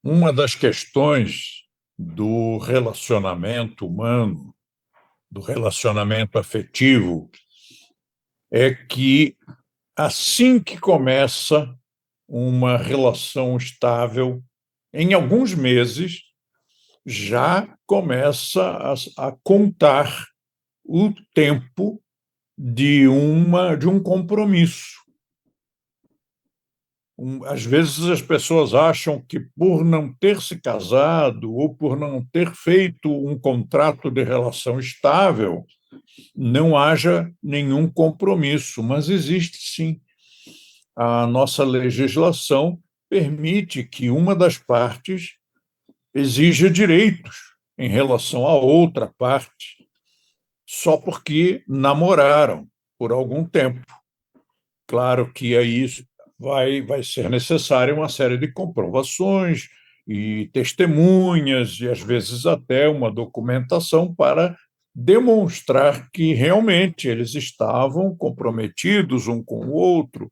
Uma das questões do relacionamento humano, do relacionamento afetivo, é que assim que começa uma relação estável, em alguns meses, já começa a contar o tempo de um compromisso. Às vezes as pessoas acham que por não ter se casado ou por não ter feito um contrato de relação estável, não haja nenhum compromisso, mas existe sim. A nossa legislação permite que uma das partes exija direitos em relação à outra parte, só porque namoraram por algum tempo. Claro que aí vai ser necessária uma série de comprovações e testemunhas, e às vezes até uma documentação para demonstrar que realmente eles estavam comprometidos um com o outro,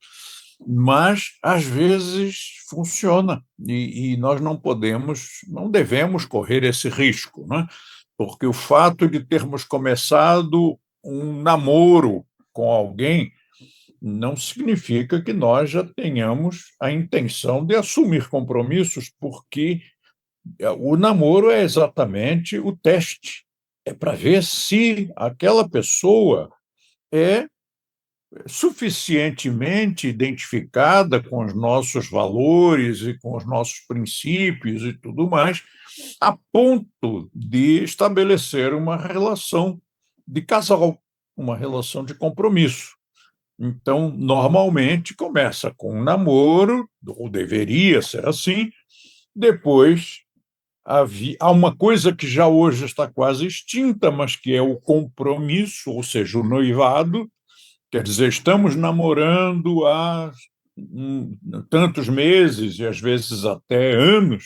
mas às vezes funciona, e nós não podemos, não devemos correr esse risco, né? Porque o fato de termos começado um namoro com alguém não significa que nós já tenhamos a intenção de assumir compromissos, porque o namoro é exatamente o teste. É para ver se aquela pessoa é suficientemente identificada com os nossos valores e com os nossos princípios e tudo mais, a ponto de estabelecer uma relação de casal, uma relação de compromisso. Então, normalmente começa com um namoro, ou deveria ser assim, depois há uma coisa que já hoje está quase extinta, mas que é o compromisso, ou seja, o noivado, quer dizer, estamos namorando há tantos meses e às vezes até anos,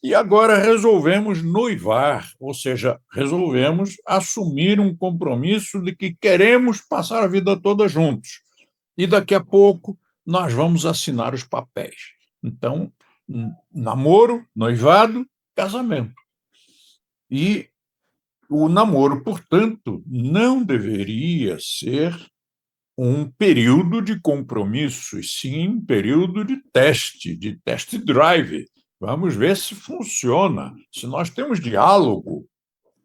e agora resolvemos noivar, ou seja, resolvemos assumir um compromisso de que queremos passar a vida toda juntos. E daqui a pouco nós vamos assinar os papéis. Então, namoro, noivado, casamento. E o namoro, portanto, não deveria ser um período de compromisso, e sim um período de test drive. Vamos ver se funciona, se nós temos diálogo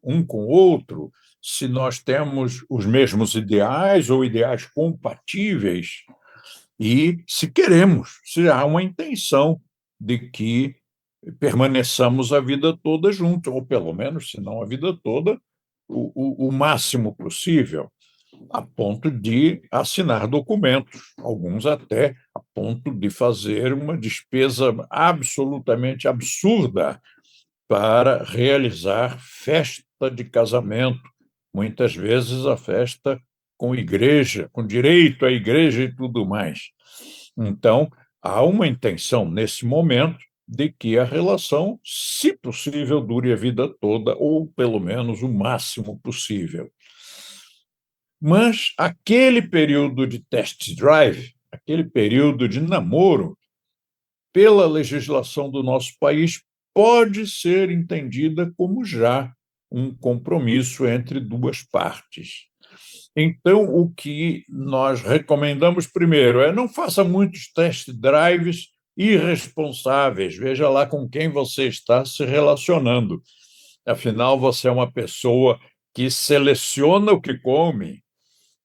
um com o outro, se nós temos os mesmos ideais ou ideais compatíveis, e se queremos, se há uma intenção de que permaneçamos a vida toda juntos, ou pelo menos, se não a vida toda, o máximo possível, a ponto de assinar documentos, alguns até a ponto de fazer uma despesa absolutamente absurda para realizar festa de casamento, muitas vezes a festa com igreja, com direito à igreja e tudo mais. Então, há uma intenção nesse momento de que a relação, se possível, dure a vida toda, ou pelo menos o máximo possível. Mas aquele período de test drive, aquele período de namoro, pela legislação do nosso país, pode ser entendida como já um compromisso entre duas partes. Então, o que nós recomendamos primeiro é não faça muitos test drives irresponsáveis. Veja lá com quem você está se relacionando. Afinal, você é uma pessoa que seleciona o que come,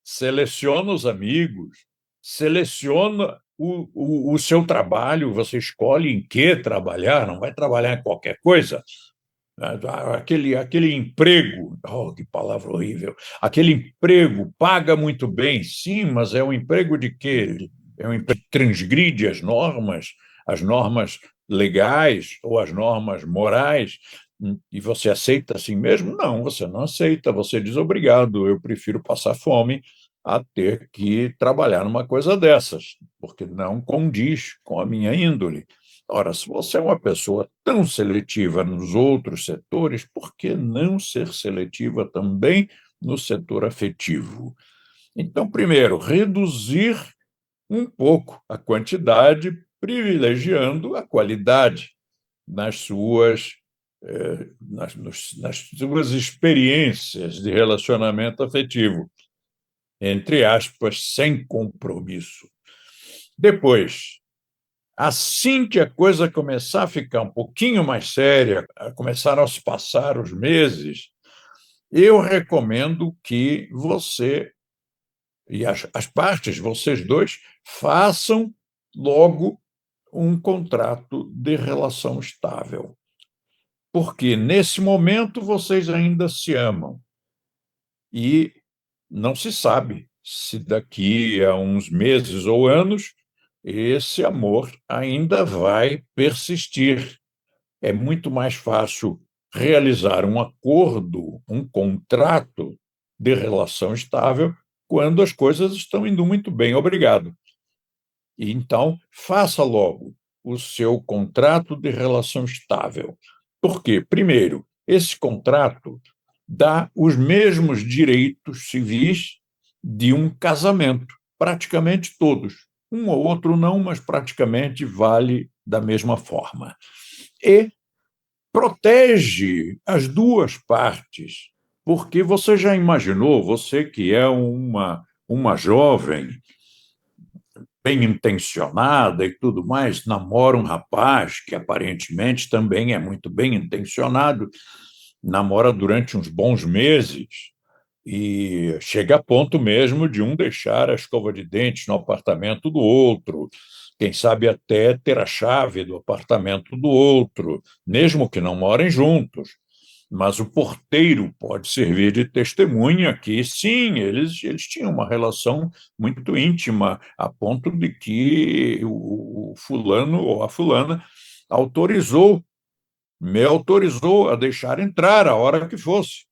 seleciona os amigos, seleciona o seu trabalho, você escolhe em que trabalhar, não vai trabalhar em qualquer coisa. Aquele emprego, oh, que palavra horrível, aquele emprego paga muito bem, sim, mas é um emprego de quê? É um emprego que transgride as normas legais ou as normas morais, e você aceita assim mesmo? Não, você não aceita, você diz obrigado, eu prefiro passar fome a ter que trabalhar numa coisa dessas, porque não condiz com a minha índole. Ora, se você é uma pessoa tão seletiva nos outros setores, por que não ser seletiva também no setor afetivo? Então, primeiro, reduzir um pouco a quantidade, privilegiando a qualidade. nas suas experiências de relacionamento afetivo, entre aspas, sem compromisso. Depois, assim que a coisa começar a ficar um pouquinho mais séria, começaram a se passar os meses, eu recomendo que você e as partes, vocês dois, façam logo um contrato de relação estável. Porque nesse momento vocês ainda se amam e não se sabe se daqui a uns meses ou anos esse amor ainda vai persistir. É muito mais fácil realizar um acordo, um contrato de relação estável quando as coisas estão indo muito bem, obrigado. E então, faça logo o seu contrato de relação estável. Por quê? Primeiro, esse contrato dá os mesmos direitos civis de um casamento, praticamente todos. Um ou outro não, mas praticamente vale da mesma forma. E protege as duas partes, porque você já imaginou, você que é uma jovem bem intencionada e tudo mais, namora um rapaz que aparentemente também é muito bem intencionado, namora durante uns bons meses e chega a ponto mesmo de um deixar a escova de dentes no apartamento do outro, quem sabe até ter a chave do apartamento do outro, mesmo que não morem juntos. Mas o porteiro pode servir de testemunha que, sim, eles tinham uma relação muito íntima, a ponto de que o fulano ou a fulana autorizou, me autorizou a deixar entrar a hora que fosse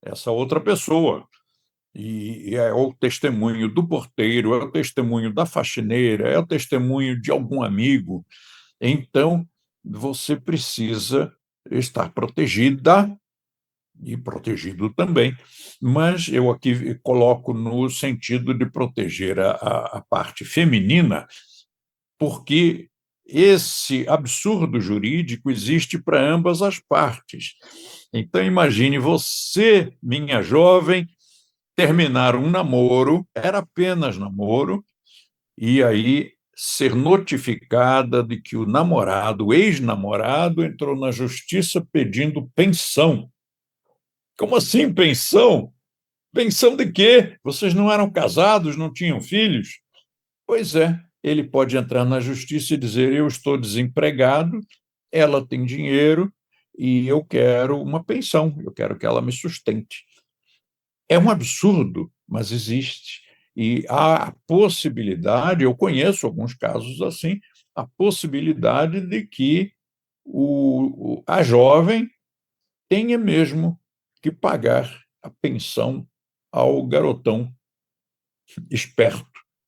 essa outra pessoa. E é o testemunho do porteiro, é o testemunho da faxineira, é o testemunho de algum amigo. Então, você precisa estar protegida e protegido também, mas eu aqui coloco no sentido de proteger a parte feminina, porque esse absurdo jurídico existe para ambas as partes. Então, imagine você, minha jovem, terminar um namoro, era apenas namoro, e aí ser notificada de que o namorado, o ex-namorado, entrou na justiça pedindo pensão. Como assim pensão? Pensão de quê? Vocês não eram casados, não tinham filhos? Pois é, ele pode entrar na justiça e dizer: eu estou desempregado, ela tem dinheiro e eu quero uma pensão, eu quero que ela me sustente. É um absurdo, mas existe. E há a possibilidade, eu conheço alguns casos assim, a possibilidade de que a jovem tenha mesmo que pagar a pensão ao garotão esperto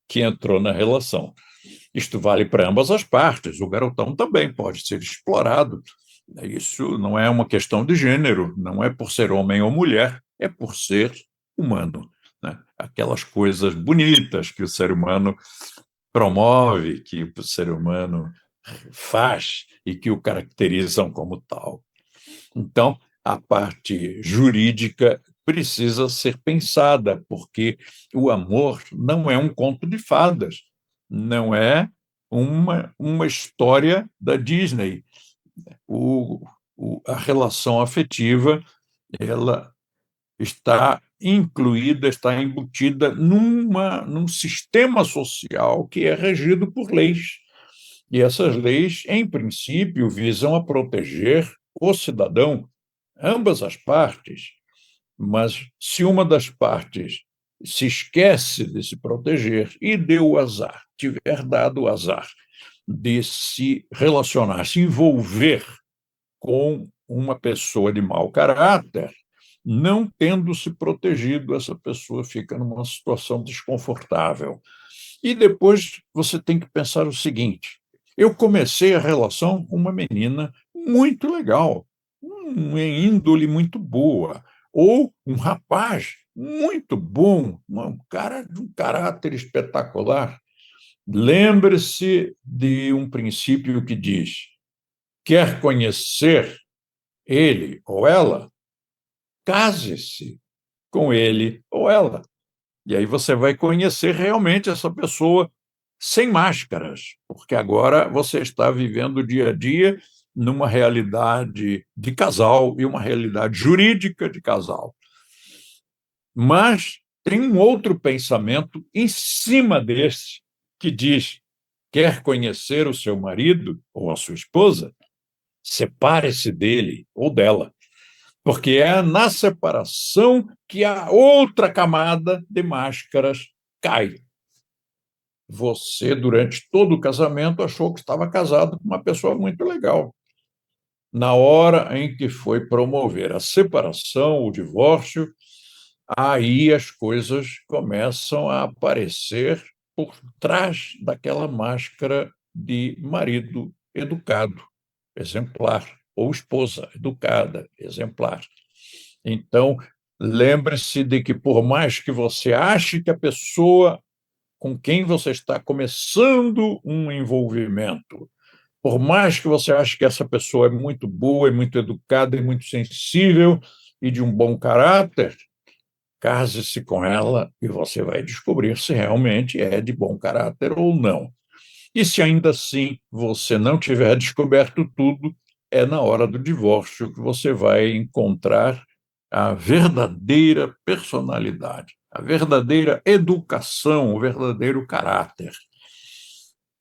que entrou na relação. Isto vale para ambas as partes. O garotão também pode ser explorado. Isso não é uma questão de gênero, não é por ser homem ou mulher, é por ser humano. Né? Aquelas coisas bonitas que o ser humano promove, que o ser humano faz e que o caracterizam como tal. Então, a parte jurídica precisa ser pensada, porque o amor não é um conto de fadas, não é uma história da Disney. O, a relação afetiva ela está incluída, está embutida num sistema social que é regido por leis. E essas leis, em princípio, visam a proteger o cidadão, ambas as partes, mas se uma das partes se esquece de se proteger e deu o azar, tiver dado o azar de se relacionar, se envolver com uma pessoa de mau caráter, não tendo se protegido, essa pessoa fica numa situação desconfortável. E depois você tem que pensar o seguinte: eu comecei a relação com uma menina muito legal, uma índole muito boa, ou um rapaz muito bom, um cara de um caráter espetacular. Lembre-se de um princípio que diz: Quer conhecer ele ou ela? Case-se com ele ou ela. E aí você vai conhecer realmente essa pessoa sem máscaras, porque agora você está vivendo o dia a dia numa realidade de casal e uma realidade jurídica de casal. Mas tem um outro pensamento em cima desse que diz: quer conhecer o seu marido ou a sua esposa? Separe-se dele ou dela, porque é na separação que a outra camada de máscaras cai. Você, durante todo o casamento, achou que estava casado com uma pessoa muito legal. Na hora em que foi promover a separação, o divórcio, aí as coisas começam a aparecer por trás daquela máscara de marido educado, exemplar, ou esposa educada, exemplar. Então, lembre-se de que, por mais que você ache que a pessoa com quem você está começando um envolvimento, por mais que você ache que essa pessoa é muito boa, é muito educada, é muito sensível e de um bom caráter, case-se com ela e você vai descobrir se realmente é de bom caráter ou não. E se ainda assim você não tiver descoberto tudo, é na hora do divórcio que você vai encontrar a verdadeira personalidade, a verdadeira educação, o verdadeiro caráter.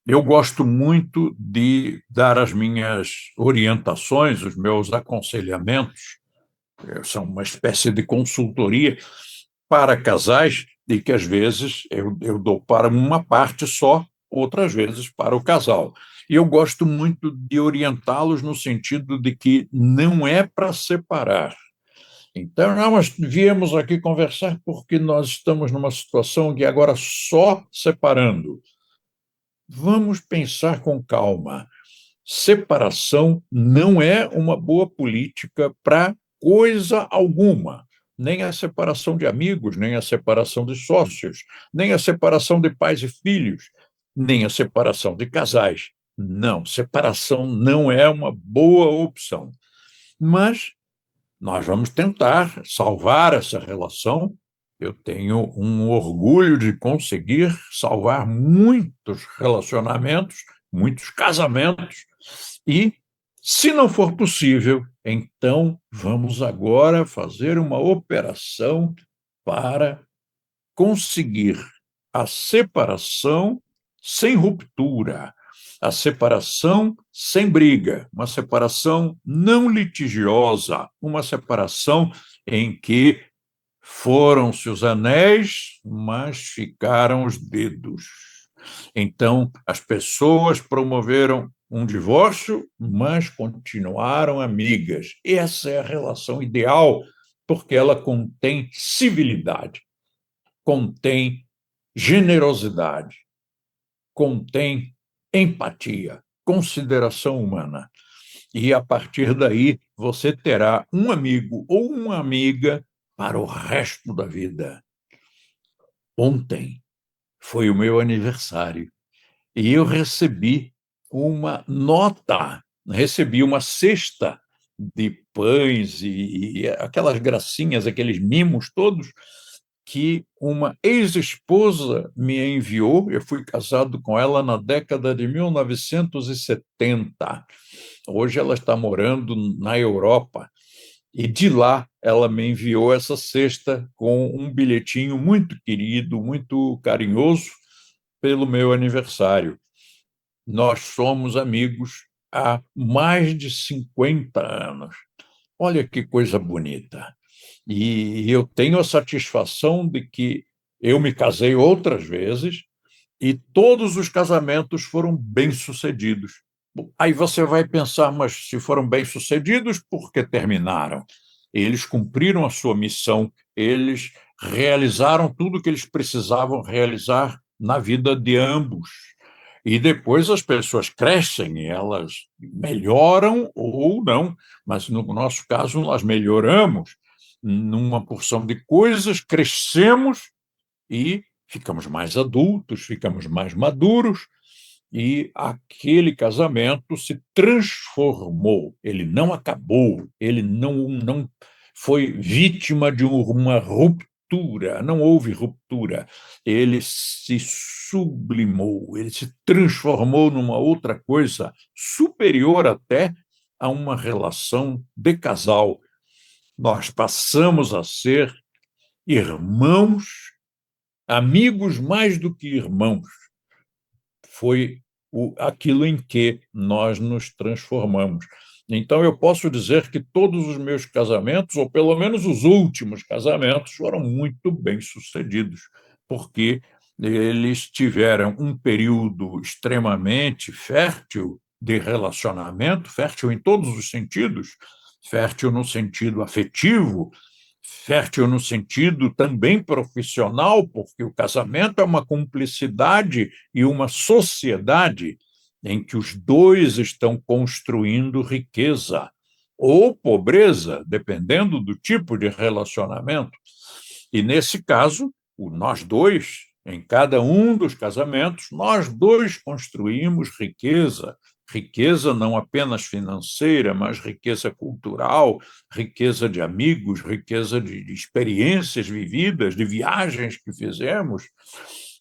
Eu gosto muito de dar as minhas orientações, os meus aconselhamentos, são uma espécie de consultoria para casais, e que às vezes eu dou para uma parte só, outras vezes para o casal. E eu gosto muito de orientá-los no sentido de que não é para separar. Então, não, nós viemos aqui conversar porque nós estamos numa situação de agora só separando. Vamos pensar com calma. Separação não é uma boa política para coisa alguma. Nem a separação de amigos, nem a separação de sócios, nem a separação de pais e filhos, nem a separação de casais. Não, separação não é uma boa opção. Mas nós vamos tentar salvar essa relação. Eu tenho um orgulho de conseguir salvar muitos relacionamentos, muitos casamentos, e, se não for possível, então vamos agora fazer uma operação para conseguir a separação sem ruptura, a separação sem briga, uma separação não litigiosa, uma separação em que foram-se os anéis, mas ficaram os dedos. Então, as pessoas promoveram um divórcio, mas continuaram amigas. Essa é a relação ideal, porque ela contém civilidade, contém generosidade, contém empatia, consideração humana. E, a partir daí, você terá um amigo ou uma amiga para o resto da vida. Ontem foi o meu aniversário e eu recebi uma nota, recebi uma cesta de pães e aquelas gracinhas, aqueles mimos todos que uma ex-esposa me enviou. Eu fui casado com ela na década de 1970. Hoje ela está morando na Europa. E de lá ela me enviou essa cesta com um bilhetinho muito querido, muito carinhoso, pelo meu aniversário. Nós somos amigos há mais de 50 anos. Olha que coisa bonita. E eu tenho a satisfação de que eu me casei outras vezes e todos os casamentos foram bem-sucedidos. Aí você vai pensar, mas se foram bem-sucedidos, por que terminaram? Eles cumpriram a sua missão, eles realizaram tudo o que eles precisavam realizar na vida de ambos. E depois as pessoas crescem, elas melhoram ou não, mas no nosso caso nós melhoramos numa porção de coisas, crescemos e ficamos mais adultos, ficamos mais maduros, e aquele casamento se transformou. Ele não acabou, ele não foi vítima de uma ruptura, não houve ruptura. Ele se sublimou, ele se transformou numa outra coisa superior até a uma relação de casal. Nós passamos a ser irmãos, amigos mais do que irmãos. Foi aquilo em que nós nos transformamos. Então, eu posso dizer que todos os meus casamentos, ou pelo menos os últimos casamentos, foram muito bem-sucedidos, porque eles tiveram um período extremamente fértil de relacionamento, fértil em todos os sentidos, fértil no sentido afetivo, fértil no sentido também profissional, porque o casamento é uma cumplicidade e uma sociedade em que os dois estão construindo riqueza ou pobreza, dependendo do tipo de relacionamento. E, nesse caso, nós dois, em cada um dos casamentos, nós dois construímos riqueza, riqueza não apenas financeira, mas riqueza cultural, riqueza de amigos, riqueza de experiências vividas, de viagens que fizemos.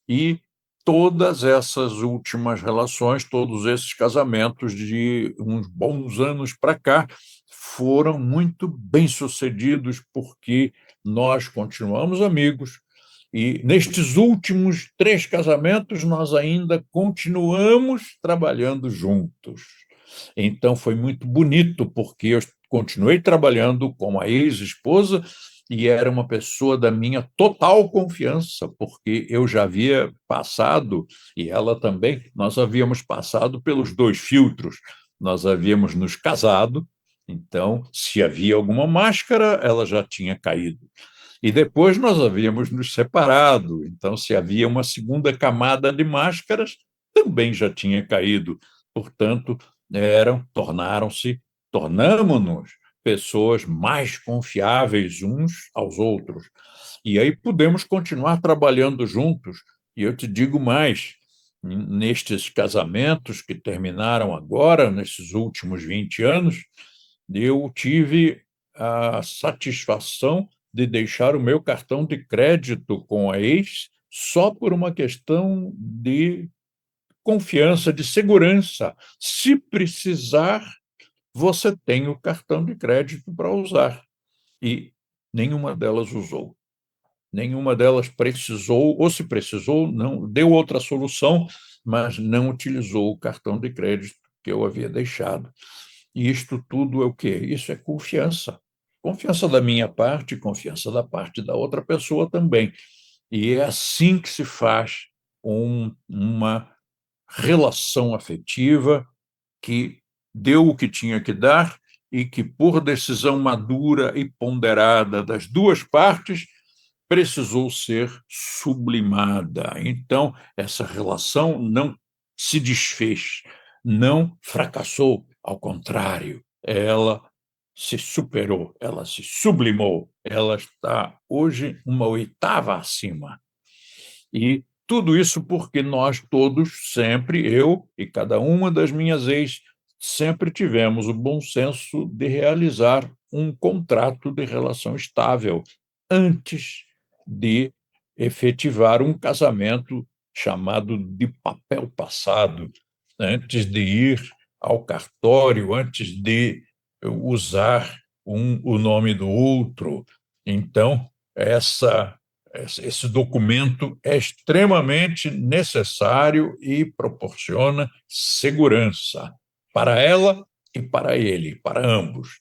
E todas essas últimas relações, todos esses casamentos de uns bons anos para cá, foram muito bem-sucedidos, porque nós continuamos amigos, e nestes últimos 3 casamentos, nós ainda continuamos trabalhando juntos. Então, foi muito bonito, porque eu continuei trabalhando com a ex-esposa e era uma pessoa da minha total confiança, porque eu já havia passado, e ela também, nós havíamos passado pelos 2 filtros. Nós havíamos nos casado, então, se havia alguma máscara, ela já tinha caído. E depois nós havíamos nos separado, então, se havia uma segunda camada de máscaras, também já tinha caído. Portanto, tornamos-nos pessoas mais confiáveis uns aos outros. E aí podemos continuar trabalhando juntos. E eu te digo mais, nestes casamentos que terminaram agora, nesses últimos 20 anos, eu tive a satisfação de deixar o meu cartão de crédito com a ex só por uma questão de confiança, de segurança. Se precisar, você tem o cartão de crédito para usar. E nenhuma delas usou. Nenhuma delas precisou, ou se precisou, não deu outra solução, mas não utilizou o cartão de crédito que eu havia deixado. E isto tudo é o quê? Isso é confiança. Confiança da minha parte, confiança da parte da outra pessoa também. E é assim que se faz uma relação afetiva que deu o que tinha que dar e que, por decisão madura e ponderada das duas partes, precisou ser sublimada. Então, essa relação não se desfez, não fracassou, ao contrário, ela se superou, ela se sublimou, ela está hoje uma oitava acima. E tudo isso porque nós todos, sempre, eu e cada uma das minhas ex, sempre tivemos o bom senso de realizar um contrato de relação estável antes de efetivar um casamento chamado de papel passado, antes de ir ao cartório, antes de usar o nome do outro. Então, esse documento é extremamente necessário e proporciona segurança para ela e para ele, para ambos.